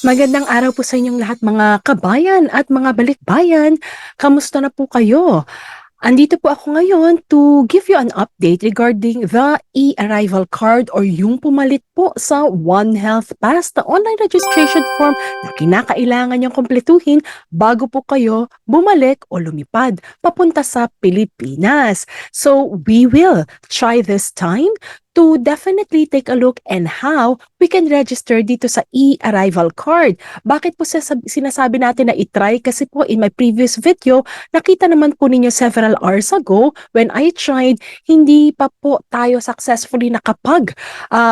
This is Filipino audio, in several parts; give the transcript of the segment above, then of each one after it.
Magandang araw po sa inyong lahat mga kabayan at mga balikbayan. Kamusta na po kayo? Andito po ako ngayon to give you an update regarding the e-arrival card or yung pumalit po sa One Health Pass, the online registration form na kinakailangan niyong kumpletuhin bago po kayo bumalik o lumipad papunta sa Pilipinas. So we will try this time to definitely take a look and how we can register dito sa e-arrival card. Bakit po sinasabi natin na itry? Kasi po in my previous video, nakita naman po ninyo several hours ago when I tried, hindi pa po tayo successfully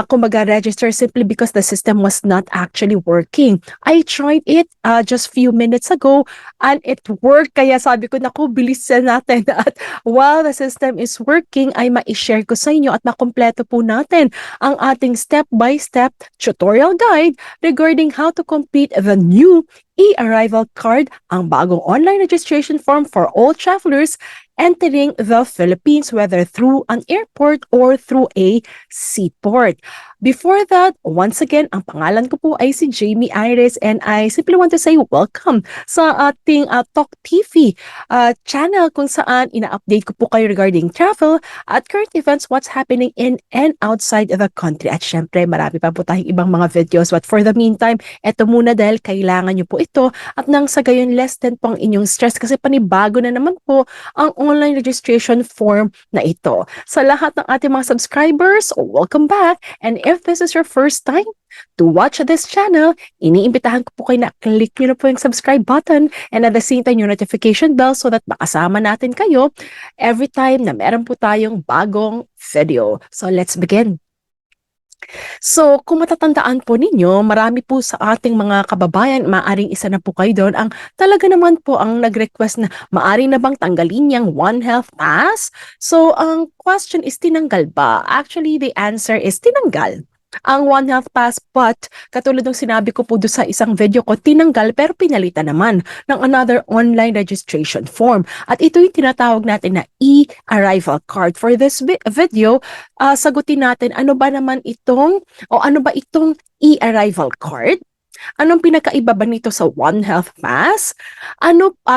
kumbaga register simply because the system was not actually working. I tried it just few minutes ago and it worked. Kaya sabi ko, naku, bilisan natin at while the system is working, ay ma-share ko sa inyo at makumpleto po natin ang ating step-by-step tutorial guide regarding how to complete the new e-arrival card, ang bagong online registration form for all travelers entering the Philippines, whether through an airport or through a seaport. Before that, once again, ang pangalan ko po ay si Jamie Iris and I simply want to say welcome sa ating Talk TV channel kung saan ina-update ko po kayo regarding travel at current events, what's happening in and outside the country. At syempre, marami pa po tayong ibang mga videos. But for the meantime, eto muna dahil kailangan nyo po ito at nang sa gayon lessen po ang inyong stress kasi panibago na naman po ang online registration form na ito. Sa lahat ng ating mga subscribers, welcome back! And if this is your first time to watch this channel, iniimbitahan ko po kayo na click nyo na po yung subscribe button and at the same time yung notification bell so that makasama natin kayo every time na meron po tayong bagong video. So let's begin! So, kung matatandaan po ninyo, marami po sa ating mga kababayan, maaring isa na po kayo doon, ang talaga naman po ang nag-request na maaring na bang tanggalin yung One Health Pass? So, ang question is tinanggal ba? Actually, the answer is tinanggal ang One Health Pass, but katulad ng sinabi ko po doon sa isang video ko, tinanggal pero pinalitan naman ng another online registration form. At ito yung tinatawag natin na e-arrival card. For this video, sagutin natin ano ba itong e-arrival card? Anong pinakaiba ba nito sa One Health Pass?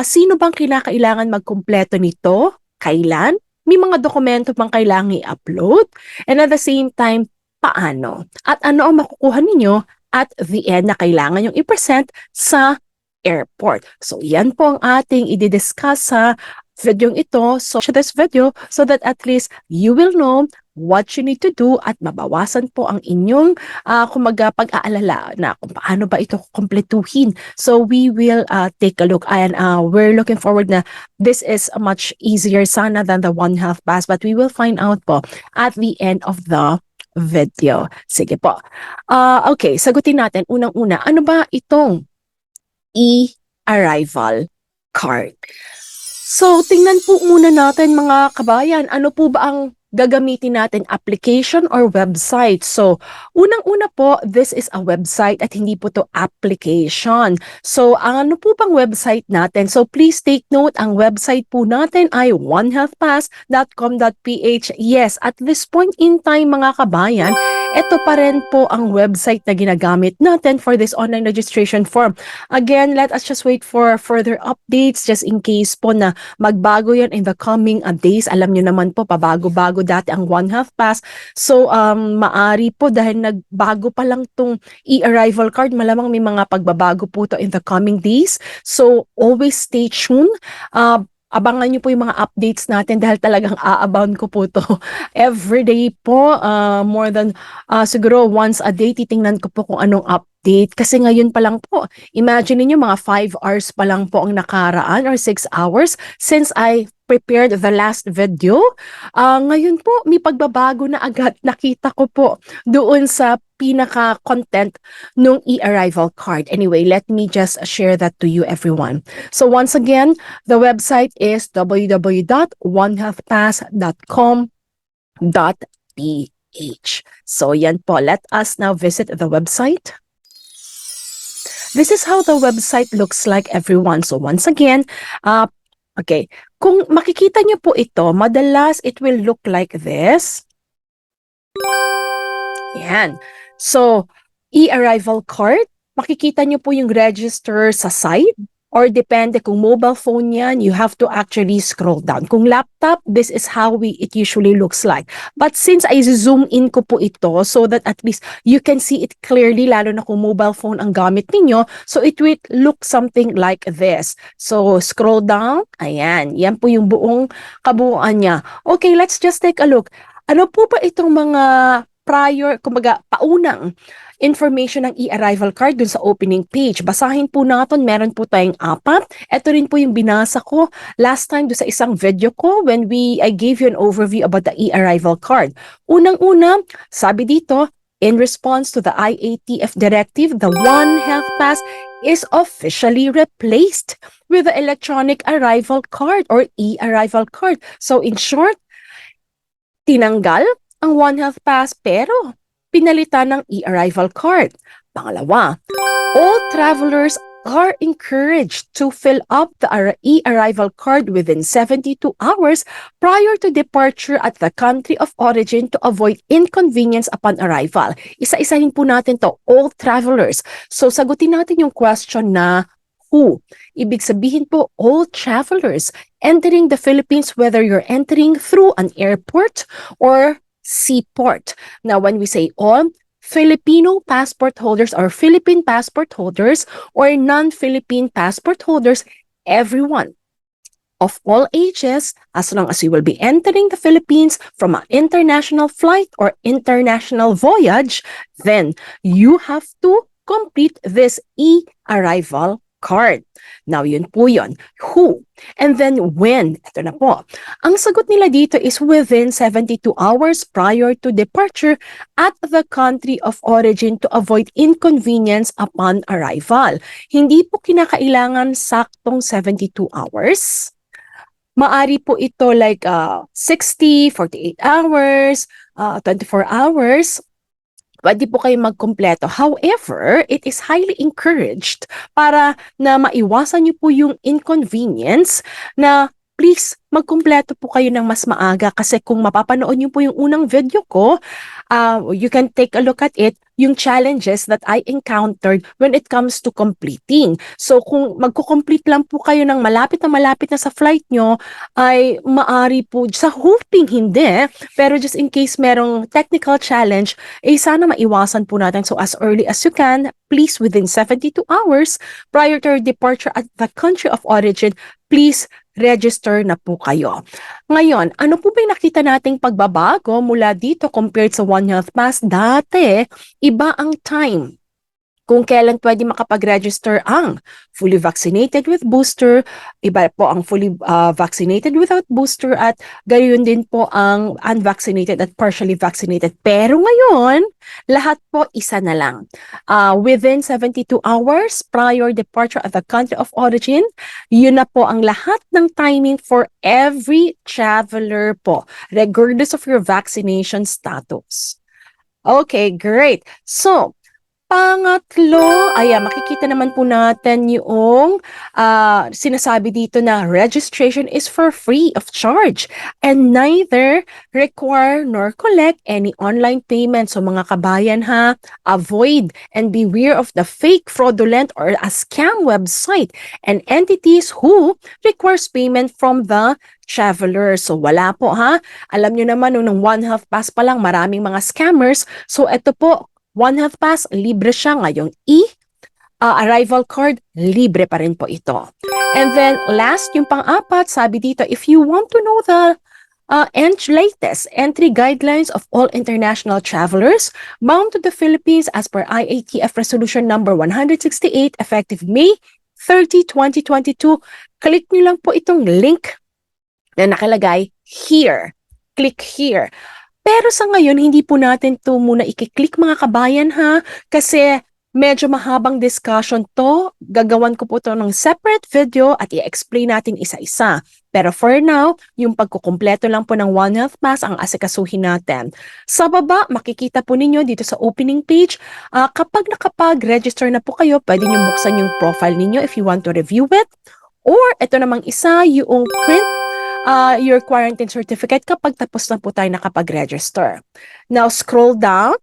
Sino bang kinakailangan magkumpleto nito? Kailan? May mga dokumento bang kailangan i-upload? And at the same time, paano? At ano ang makukuha ninyo at the end na kailangan yung i-present sa airport? So, yan po ang ating i-discuss sa video ito. So, watch this video so that at least you will know what you need to do at mabawasan po ang inyong pag-aalala na kung paano ba ito kumpletuhin. So we will take a look and we're looking forward na this is much easier sana than the One Health Pass, but we will find out po at the end of the video. Sige po. Okay, sagutin natin. Unang-una, ano ba itong e-arrival card? So, tingnan po muna natin mga kabayan, ano po ba ang gagamitin natin, application or website? So, unang-una po, this is a website at hindi po to application. So, ang ano po bang website natin? So, please take note, ang website po natin ay onehealthpass.com.ph. Yes, at this point in time mga kabayan, ito pa rin po ang website na ginagamit natin for this online registration form. Again, let us just wait for further updates just in case po na magbago yan in the coming days. Alam nyo naman po, pabago-bago dati ang One Health Pass. So, maari po dahil nagbago pa lang tong e-arrival card, malamang may mga pagbabago po to in the coming days. So, always stay tuned. Abangan nyo po yung mga updates natin dahil talagang aabound ko po to everyday po, more than siguro once a day titingnan ko po kung anong update kasi ngayon pa lang po, imagine niyo mga 5 hours pa lang po ang nakaraan or 6 hours since I prepared the last video. Ngayon po may pagbabago na agad nakita ko po doon sa pinaka-content nung e-arrival card. Anyway, let me just share that to you everyone. So once again, the website is www.onehealthpass.com.ph. So yan po, let us now visit the website. This is how the website looks like everyone. So once again, okay, kung makikita niyo po ito, madalas it will look like this. Yan. So, e-arrival card. makikita nyo po yung register sa site or depende kung mobile phone yan, you have to actually scroll down. Kung laptop, this is how it usually looks like. But since I zoom in ko po ito so that at least you can see it clearly, lalo na kung mobile phone ang gamit ninyo, so it will look something like this. So scroll down, ayan, yan po yung buong kabuuan niya. Okay, let's just take a look. Ano po ba itong mga prior, kumbaga paunang information ng e-arrival card dun sa opening page? Basahin po natin, meron po tayong apat. Ito rin po yung binasa ko last time dun sa isang video ko when I gave you an overview about the e-arrival card. Unang-una, sabi dito, in response to the IATF directive, the One Health Pass is officially replaced with the electronic arrival card or e-arrival card. So in short, tinanggal ang One Health Pass pero pinalitan ng e-arrival card. Pangalawa, all travelers are encouraged to fill up the e-arrival card within 72 hours prior to departure at the country of origin to avoid inconvenience upon arrival. Isa-isahin po natin to, all travelers. So sagutin natin yung question na who. Ibig sabihin po, all travelers entering the Philippines, whether you're entering through an airport or seaport. Now, when we say all, Filipino passport holders or Philippine passport holders or non-Philippine passport holders, everyone of all ages, as long as you will be entering the Philippines from an international flight or international voyage, then you have to complete this e-arrival card. Now, yun po yun. Who? And then when? Ito na po. Ang sagot nila dito is within 72 hours prior to departure at the country of origin to avoid inconvenience upon arrival. Hindi po kinakailangan saktong 72 hours. Maari po ito like 60, 48 hours, 24 hours. Pwede po kayo magkumpleto. However, it is highly encouraged para na maiwasan niyo po yung inconvenience na please magkumpleto po kayo ng mas maaga kasi kung mapapanood niyo po yung unang video ko, you can take a look at it, yung challenges that I encountered when it comes to completing. So kung magko-complete lang po kayo ng malapit na sa flight nyo, ay maari po, sa hoping hindi, pero just in case merong technical challenge, sana maiwasan po natin. So as early as you can, please within 72 hours prior to your departure at the country of origin, please register na po kayo. Ngayon, ano po ba yung nakita nating pagbabago mula dito compared sa One Health Pass? Dati, iba ang time kung kailan pwede makapag-register ang fully vaccinated with booster, iba po ang fully vaccinated without booster, at gayon din po ang unvaccinated at partially vaccinated. Pero ngayon, lahat po isa na lang. Within 72 hours prior departure at the country of origin, yun na po ang lahat ng timing for every traveler po, regardless of your vaccination status. Okay, great. So, pangatlo, makikita naman po natin yung sinasabi dito na registration is for free of charge and neither require nor collect any online payment. So mga kabayan ha, avoid and beware of the fake, fraudulent, or a scam website and entities who requires payment from the traveler. So wala po ha. Alam nyo naman nung One Health Pass pa lang maraming mga scammers. So ito po, One Health Pass, libre siya ngayong arrival card, libre pa rin po ito. And then last, yung pang-apat, sabi dito, if you want to know the latest entry guidelines of all international travelers bound to the Philippines as per IATF Resolution number 168 effective May 30, 2022, click nyo lang po itong link na nakalagay here. Click here. Pero sa ngayon, hindi po natin to muna i-click mga kabayan ha, kasi medyo mahabang discussion to. Gagawan ko po to ng separate video at i-explain natin isa-isa. Pero for now, yung pagkukumpleto lang po ng One Health Pass ang asikasuhin natin. Sa baba, makikita po ninyo dito sa opening page, kapag nakapag-register na po kayo, pwede nyo buksan yung profile ninyo if you want to review it. Or ito namang isa, yung print your quarantine certificate kapag tapos na po tayo nakapag-register. Now, scroll down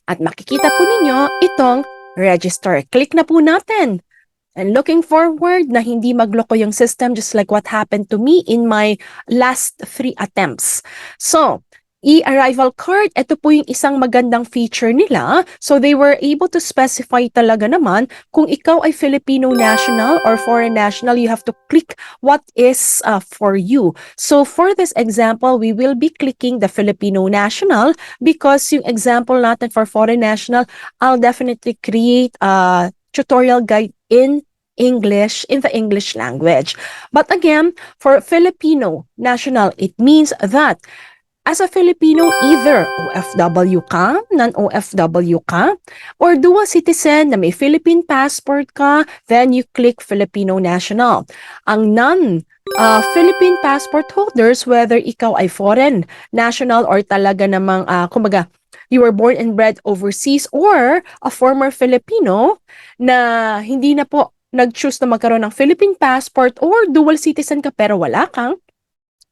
at makikita po ninyo itong register. Click na po natin. And looking forward na hindi magloko yung system just like what happened to me in my last 3 attempts. So, e-arrival card, ito po yung isang magandang feature nila. So, they were able to specify talaga naman kung ikaw ay Filipino national or foreign national, you have to click what is for you. So, for this example, we will be clicking the Filipino national because yung example natin for foreign national, I'll definitely create a tutorial guide in English, in the English language. But again, for Filipino national, it means that as a Filipino, either OFW ka, non-OFW ka, or dual citizen na may Philippine passport ka, then you click Filipino national. Ang non-Philippine passport holders, whether ikaw ay foreign national or talaga namang, kumbaga, you were born and bred overseas or a former Filipino na hindi na po nag-choose na magkaroon ng Philippine passport or dual citizen ka pero wala kang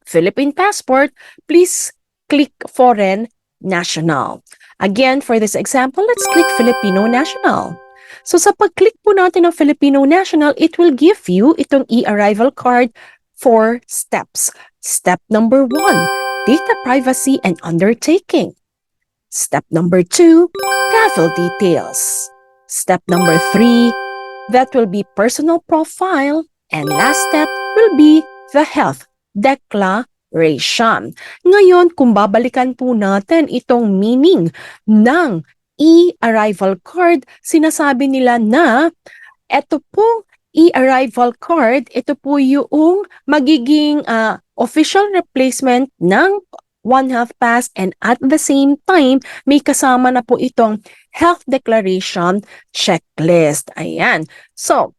Philippine passport, please click foreign national. Again, for this example, let's click Filipino national. So sa pag-click po natin ng Filipino national, it will give you itong e-arrival card 4 steps. Step number 1, data privacy and undertaking. Step number 2, travel details. Step number 3, that will be personal profile. And last step will be the health declaration. Ngayon, kung babalikan po natin itong meaning ng e-arrival card, sinasabi nila na ito pong e-arrival card, ito po yung magiging official replacement ng One Health Pass, and at the same time, may kasama na po itong health declaration checklist. Ayan. So,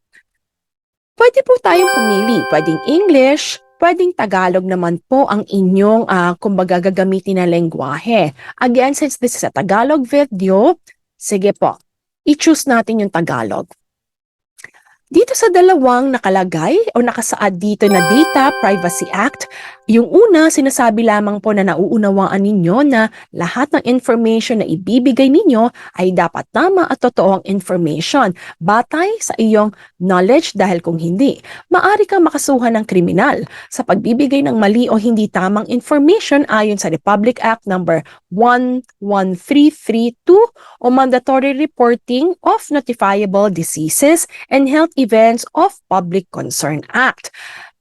pwede po tayong pumili. Pwedeng English, pwedeng Tagalog naman po ang inyong kumbaga gagamitin na lengguwahe. Again, since this is a Tagalog video, sige po, i-choose natin yung Tagalog. Dito sa dalawang nakalagay o nakasaad dito na Data Privacy Act, yung una, sinasabi lamang po na nauunawaan ninyo na lahat ng information na ibibigay ninyo ay dapat tama at totoong information, batay sa iyong knowledge dahil kung hindi, maaari kang makasuhan ng kriminal sa pagbibigay ng mali o hindi tamang information ayon sa Republic Act number 11332 o Mandatory Reporting of Notifiable Diseases and Health Events of Public Concern Act.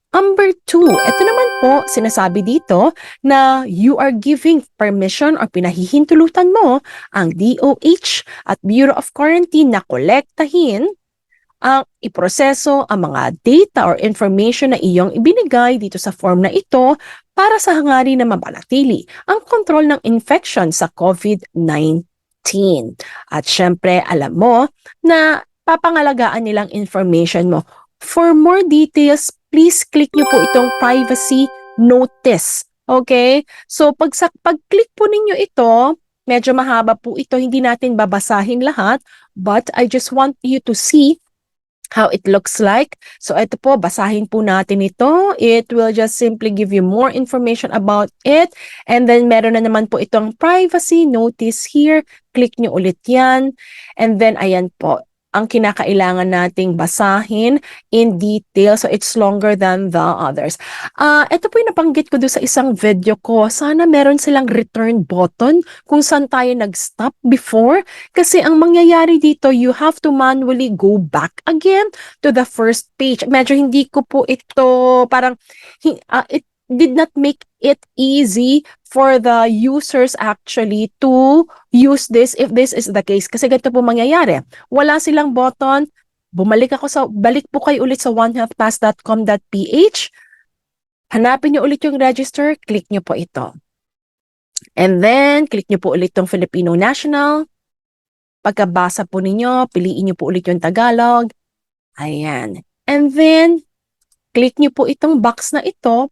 Number 2, ito naman po, sinasabi dito na you are giving permission or pinahihintulutan mo ang DOH at Bureau of Quarantine na kolektahin ang iproseso ang mga data or information na iyong ibinigay dito sa form na ito para sa hangarin na mapanatili ang kontrol ng infection sa COVID-19. At syempre, alam mo na papangalagaan nilang information mo. For more details, please click nyo po itong privacy notice. Okay? So, pag-click po ninyo ito, medyo mahaba po ito, hindi natin babasahin lahat, but I just want you to see how it looks like. So, ito po, basahin po natin ito. It will just simply give you more information about it. And then, meron na naman po itong privacy notice here. Click nyo ulit yan. And then, ayan po, ang kinakailangan nating basahin in detail. So, it's longer than the others. Ito po yung nabanggit ko doon sa isang video ko. Sana meron silang return button kung saan tayo nag-stop before. Kasi ang mangyayari dito, you have to manually go back again to the first page. Medyo hindi ko po ito, parang, it did not make it easy for the users actually to use this if this is the case. Kasi ganito po mangyayari. Wala silang button. Balik po kayo ulit sa onehealthpass.com.ph. Hanapin nyo ulit yung register. Click nyo po ito. And then, click nyo po ulit yung Filipino National. Pagkabasa po ninyo, piliin nyo po ulit yung Tagalog. Ayan. And then, click nyo po itong box na ito.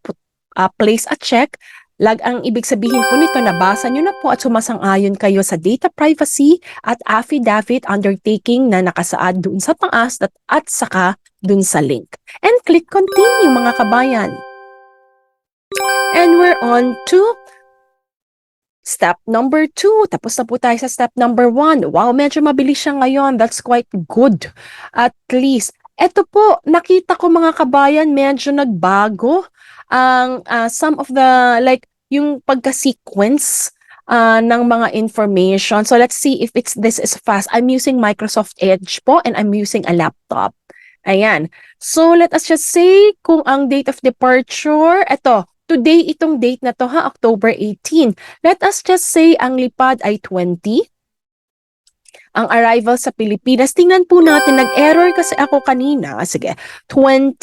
Place a check. Ang ibig sabihin po nito, nabasa nyo na po at sumasang-ayon kayo sa data privacy at affidavit undertaking na nakasaad doon sa taas at saka doon sa link. And click continue mga kabayan. And we're on to Step number 2, tapos na po tayo sa step number 1. Wow, medyo mabilis siya ngayon. That's quite good. At least, eto po, nakita ko mga kabayan, medyo nagbago ang some of the, like, yung pagka-sequence ng mga information. So let's see if this is fast. I'm using Microsoft Edge po and I'm using a laptop. Ayan. So let us just say kung ang date of departure, eto, today itong date na to ha, October 18. Let us just say ang lipad ay 20. Ang arrival sa Pilipinas, tingnan po natin, nag-error kasi ako kanina. Sige, 20.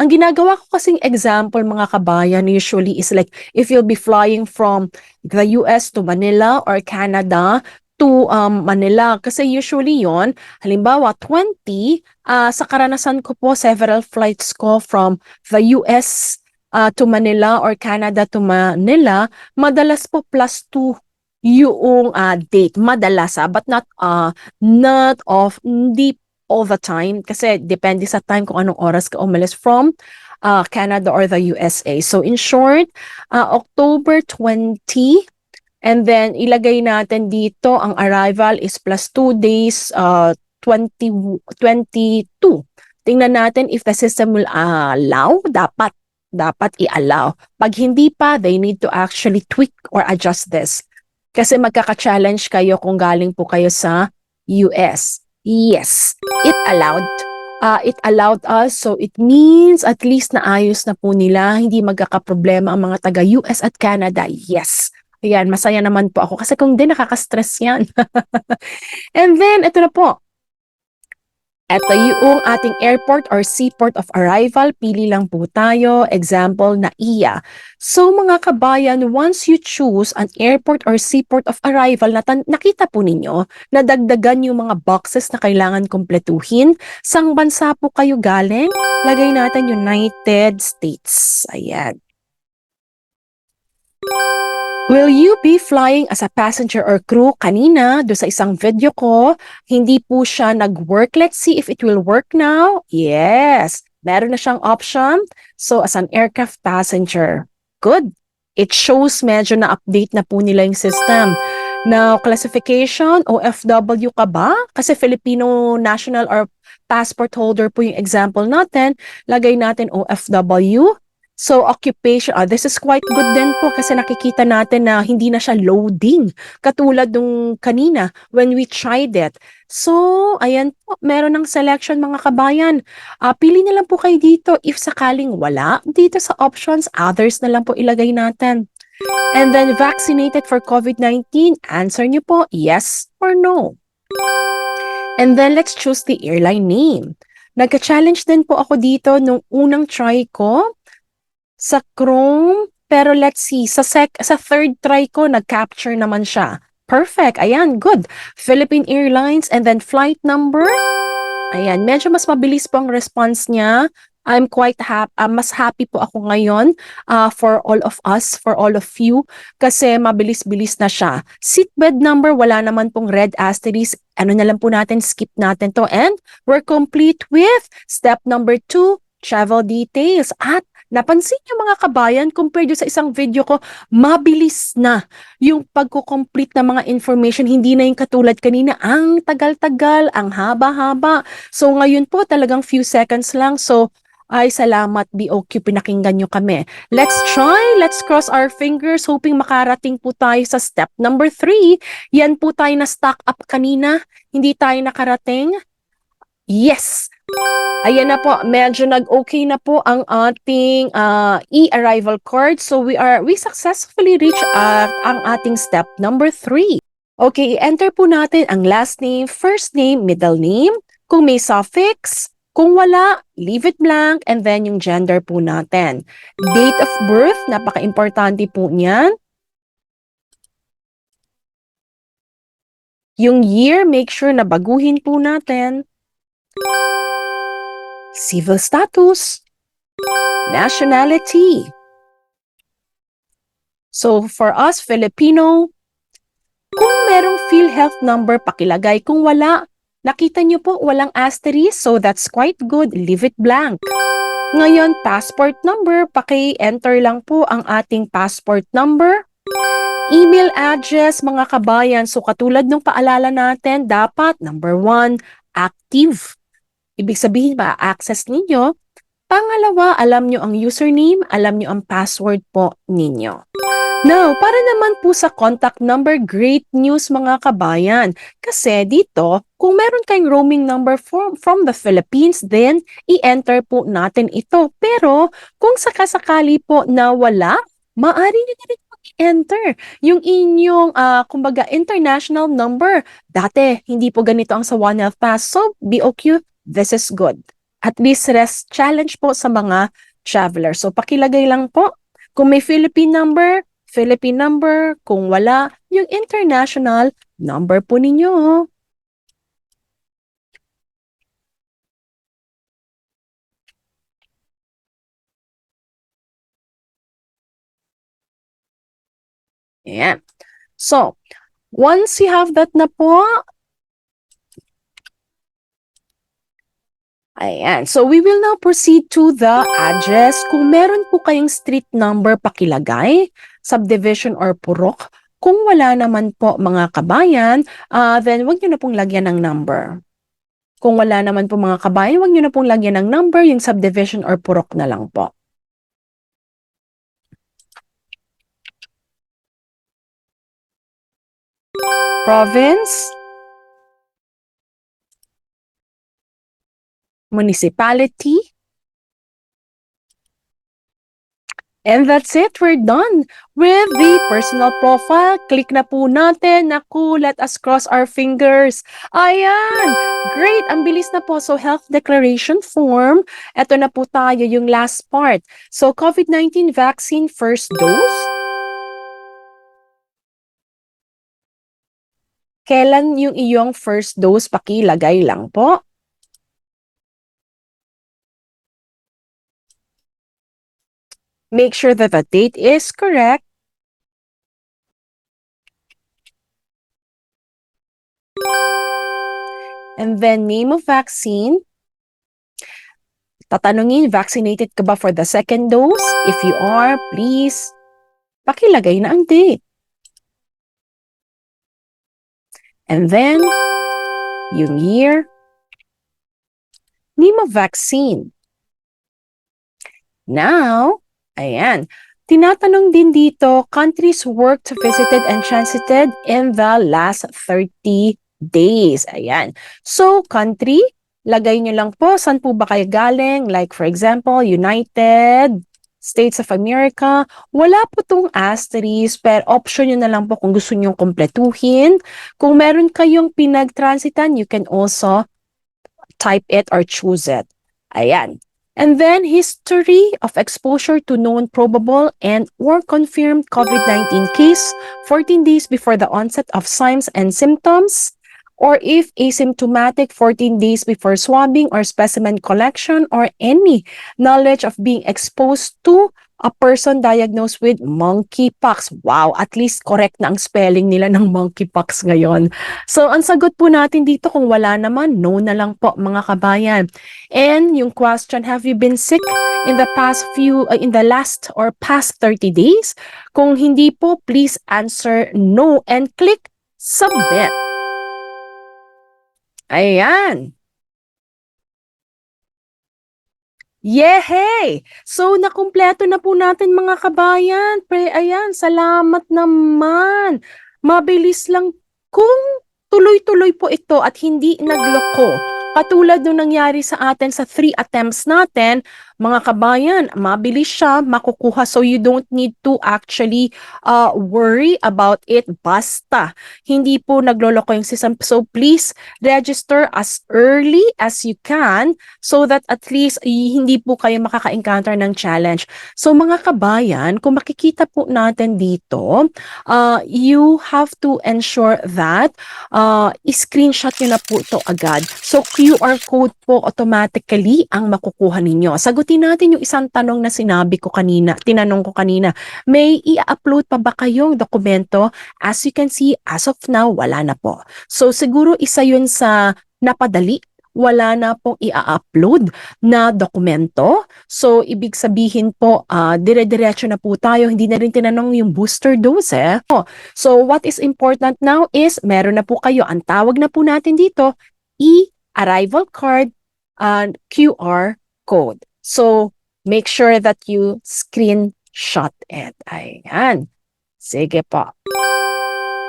Ang ginagawa ko kasing example mga kabayan usually is like if you'll be flying from the US to Manila or Canada to Manila. Kasi usually yon, halimbawa 20, sa karanasan ko po, several flights ko from the US to Manila or Canada to Manila, madalas po plus 2 yung date, madalas but hindi all the time kasi depende sa time kung anong oras ka umalis from Canada or the USA. So in short, October 20, and then ilagay natin dito ang arrival is plus 2 days, 22. Tingnan natin if the system will allow, dapat i-allow. Pag hindi pa, they need to actually tweak or adjust this. Kasi magkaka-challenge kayo kung galing po kayo sa US. Yes, it allowed. It allowed us, so it means at least naayos na po nila, hindi magkakaproblema ang mga taga-US at Canada. Yes. Ayan, masaya naman po ako kasi kung di nakaka-stress yan. And then, ito na po. Ito yung ating airport or seaport of arrival. Pili lang po tayo. Example, NAIA. So mga kabayan, once you choose an airport or seaport of arrival, nakita po ninyo, nadagdagan yung mga boxes na kailangan kumpletuhin. Sang bansa po kayo galing? Lagay natin United States. Ayan. Will you be flying as a passenger or crew? Kanina, do sa isang video ko, hindi po siya nag-work. Let's see if it will work now. Yes, meron na siyang option. So, as an aircraft passenger. Good. It shows medyo na-update na po nila yung system. Now, classification, OFW ka ba? Kasi Filipino national or passport holder po yung example natin. Lagay natin OFW. So, occupation, this is quite good din po kasi nakikita natin na hindi na siya loading katulad nung kanina when we tried it. So, ayan po, meron ng selection mga kabayan. Pili na lang po kayo dito if sakaling wala. Dito sa options, others na lang po ilagay natin. And then, vaccinated for COVID-19, answer nyo po yes or no. And then, let's choose the airline name. Nagka-challenge din po ako dito nung unang try ko sa Chrome, pero let's see, sa third try ko, nag-capture naman siya. Perfect, ayan, good. Philippine Airlines and then flight number. Ayan, medyo mas mabilis po ang response niya. I'm quite happy, mas happy po ako ngayon for all of us, for all of you, kasi mabilis-bilis na siya. Seatbed number, wala naman pong red asterisk. Ano na lang po natin, skip natin to. And we're complete with step number 2, travel details. At napansin niyo mga kabayan, compared sa isang video ko, mabilis na yung pagko-complete ng mga information. Hindi na yung katulad kanina, ang tagal-tagal, ang haba-haba. So ngayon po talagang few seconds lang. So ay salamat BOQ, pinakinggan nyo kami. Let's try, let's cross our fingers, hoping makarating po tayo sa step number 3. Yan po tayo na stock up kanina, hindi tayo nakarating. Yes! Ayan na po, medyo nag-okay na po ang ating e-arrival card. So we successfully reached ang ating step number 3. Okay, enter po natin ang last name, first name, middle name. Kung may suffix, kung wala, leave it blank, and then yung gender po natin. Date of birth, napaka-importante po niyan. Yung year, make sure na baguhin po natin. Civil status, nationality. So for us, Filipino, kung merong PhilHealth number, pakilagay. Kung wala, nakita nyo po, walang asterisk, so that's quite good. Leave it blank. Ngayon, passport number, paki-enter lang po ang ating passport number. Email address, mga kabayan. So katulad ng paalala natin, dapat number one, active. Ibig sabihin ba, access ninyo. Pangalawa, alam nyo ang username, alam nyo ang password po ninyo. Now, para naman po sa contact number, great news mga kabayan. Kasi dito, kung meron kayong roaming number from the Philippines, then i-enter po natin ito. Pero kung sakasakali po na wala, maaari nyo na rin i-enter yung inyong, kumbaga, international number. Dati, hindi po ganito ang sa One Health Pass. So, BOQ, this is good. At least rest challenge po sa mga travelers. So, pakilagay lang po. Kung may Philippine number, kung wala, yung international number po ninyo. Ayan. So, once you have that na po, ayan. So, we will now proceed to the address. Kung meron po kayong street number, pakilagay, subdivision or purok. Kung wala naman po mga kabayan, then wag nyo na pong lagyan ng number. Kung wala naman po mga kabayan, wag nyo na pong lagyan ng number, yung subdivision or purok na lang po. Province, municipality, and that's it. We're done with the personal profile. Click na po natin. Naku, let us cross our fingers. Ayan! Great! Ang bilis na po. So, health declaration form. Ito na po tayo, yung last part. So, COVID-19 vaccine first dose. Kailan yung iyong first dose? Pakilagay lang po. Make sure that the date is correct. And then name of vaccine. Tatanungin, vaccinated ka ba for the second dose? If you are, please, pakilagay na ang date. And then, yung year. Name of vaccine. Now, ayan. Tinatanong din dito, countries worked, visited, and transited in the last 30 days. Ayan. So, country, lagay nyo lang po, saan po ba kayo galing? Like, for example, United States of America. Wala po itong asterisk, pero option nyo na lang po kung gusto nyo kompletuhin. Kung meron kayong pinag-transitan, you can also type it or choose it. Ayan. And then, history of exposure to known probable and or confirmed COVID-19 case 14 days before the onset of signs and symptoms, or if asymptomatic 14 days before swabbing or specimen collection, or any knowledge of being exposed to a person diagnosed with monkeypox. Wow, at least correct na ang spelling nila ng monkeypox ngayon. So, ang sagot po natin dito kung wala naman, no na lang po mga kabayan. And yung question, have you been sick in the last or past 30 days? Kung hindi po, please answer no and click submit. Ayan. Yehey! So, nakumpleto na po natin mga kabayan. Ayan, salamat naman. Mabilis lang kung tuloy-tuloy po ito at hindi nagloko. Katulad nung nangyari sa atin sa 3 attempts natin, mga kabayan, mabilis siya makukuha. So, you don't need to actually worry about it. Basta, hindi po nagloloko yung system. So, please register as early as you can so that at least hindi po kayo makaka-encounter ng challenge. So mga kabayan, kung makikita po natin dito, you have to ensure that screenshot nyo na po ito agad. So QR code po automatically ang makukuha ninyo. Sagutin natin yung isang tanong na tinanong ko kanina. May i-upload pa ba kayong dokumento? As you can see, as of now, wala na po. So siguro isa yun sa napadali wala na pong i-upload na dokumento. So, ibig sabihin po, dire-diretso na po tayo. Hindi na rin tinanong yung booster dose eh. So, what is important now is meron na po kayo. Ang tawag na po natin dito, e-arrival card and QR code. So, make sure that you screenshot it. Ayan. Sige po.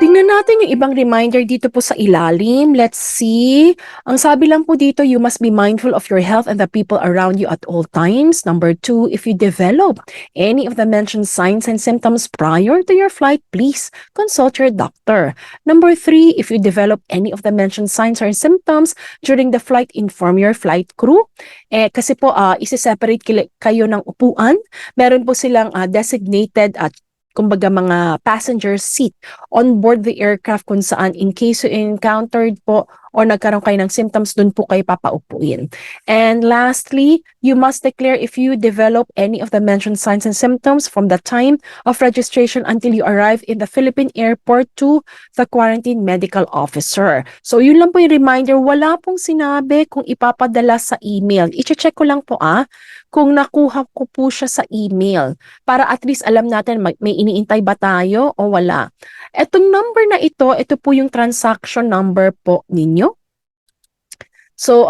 Tingnan natin yung ibang reminder dito po sa ilalim. Let's see. Ang sabi lang po dito, you must be mindful of your health and the people around you at all times. Number 2, if you develop any of the mentioned signs and symptoms prior to your flight, please consult your doctor. Number 3, if you develop any of the mentioned signs or symptoms during the flight, inform your flight crew. Kasi po, isi-separate kayo ng upuan. Meron po silang designated at kumbaga mga passenger seat on board the aircraft kung saan in case you encountered po or nagkaroon kayo ng symptoms, dun po kayo papaupuin. And lastly, you must declare if you develop any of the mentioned signs and symptoms from the time of registration until you arrive in the Philippine airport to the quarantine medical officer. So yun lang po yung reminder, wala pong sinabi kung ipapadala sa email. I-check ko lang po kung nakuha ko po siya sa email para at least alam natin may iniintay ba tayo o wala. Etong number na ito po yung transaction number po ninyo. So,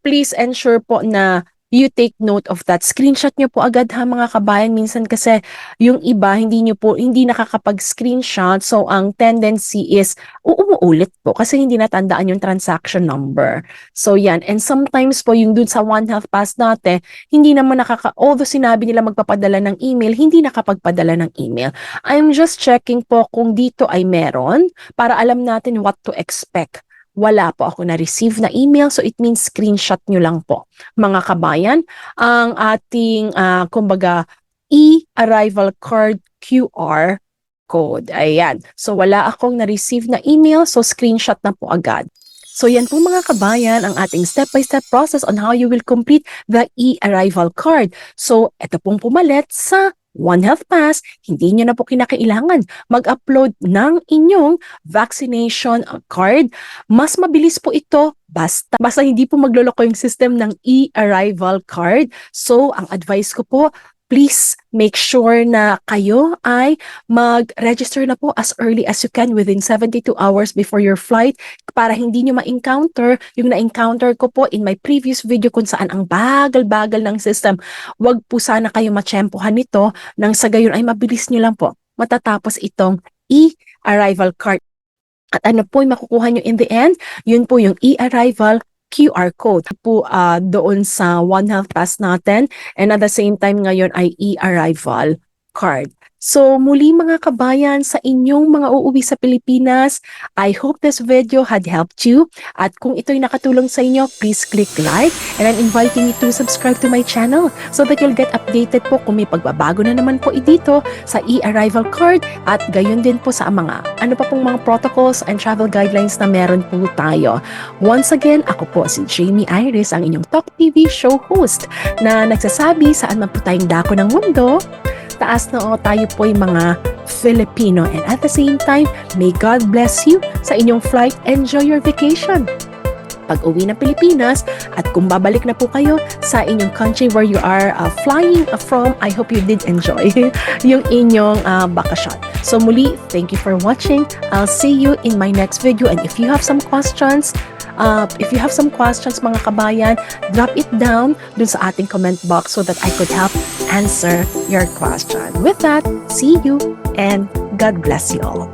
please ensure po na you take note of that. Screenshot nyo po agad mga kabayan. Minsan kasi yung iba hindi nakakapag-screenshot. So, ang tendency is umuulit po kasi hindi natandaan yung transaction number. So, yan. And sometimes po yung dun sa One Health Pass natin, hindi naman although sinabi nila magpapadala ng email, hindi nakapagpadala ng email. I'm just checking po kung dito ay meron para alam natin what to expect. Wala po ako na-receive na email, so it means screenshot nyo lang po. Mga kabayan, ang ating, kumbaga, e-arrival card QR code. Ayan. So, wala akong na-receive na email, so screenshot na po agad. So, yan po mga kabayan, ang ating step-by-step process on how you will complete the e-arrival card. So, ito pong pumalit sa One Health Pass, hindi nyo na po kinakailangan mag-upload ng inyong vaccination card. Mas mabilis po ito basta hindi po magloloko yung system ng e-arrival card. So, ang advice ko po, please make sure na kayo ay mag-register na po as early as you can within 72 hours before your flight para hindi nyo ma-encounter yung na-encounter ko po in my previous video kung saan ang bagal-bagal ng system. Wag po sana kayo matsyempohan nito nang sa gayon ay mabilis nyo lang po matatapos itong e-arrival card. At ano po yung makukuha nyo in the end? Yun po yung e-arrival QR code po doon sa One Health Pass natin, and at the same time ngayon ay e-arrival card. So muli mga kabayan, sa inyong mga uuwi sa Pilipinas, I hope this video had helped you. At kung ito'y nakatulong sa inyo, please click like, and I'm inviting you to subscribe to my channel so that you'll get updated po kung may pagbabago na naman po dito sa e-arrival card, at gayon din po sa mga ano pa pong mga protocols and travel guidelines na meron po tayo. Once again, ako po si Jamie Iris, ang inyong Talk TV show host na nagsasabi saan man po tayong dako ng mundo, taas na tayo po yung mga Filipino, and at the same time, may God bless you sa inyong flight. Enjoy your vacation pag-uwi ng Pilipinas, at kung babalik na po kayo sa inyong country where you are flying from, I hope you did enjoy yung inyong bakasyon. So muli, thank you for watching. I'll see you in my next video, and if you have some questions, mga kabayan, drop it down dun sa ating comment box so that I could help answer your question. With that, see you and God bless you all.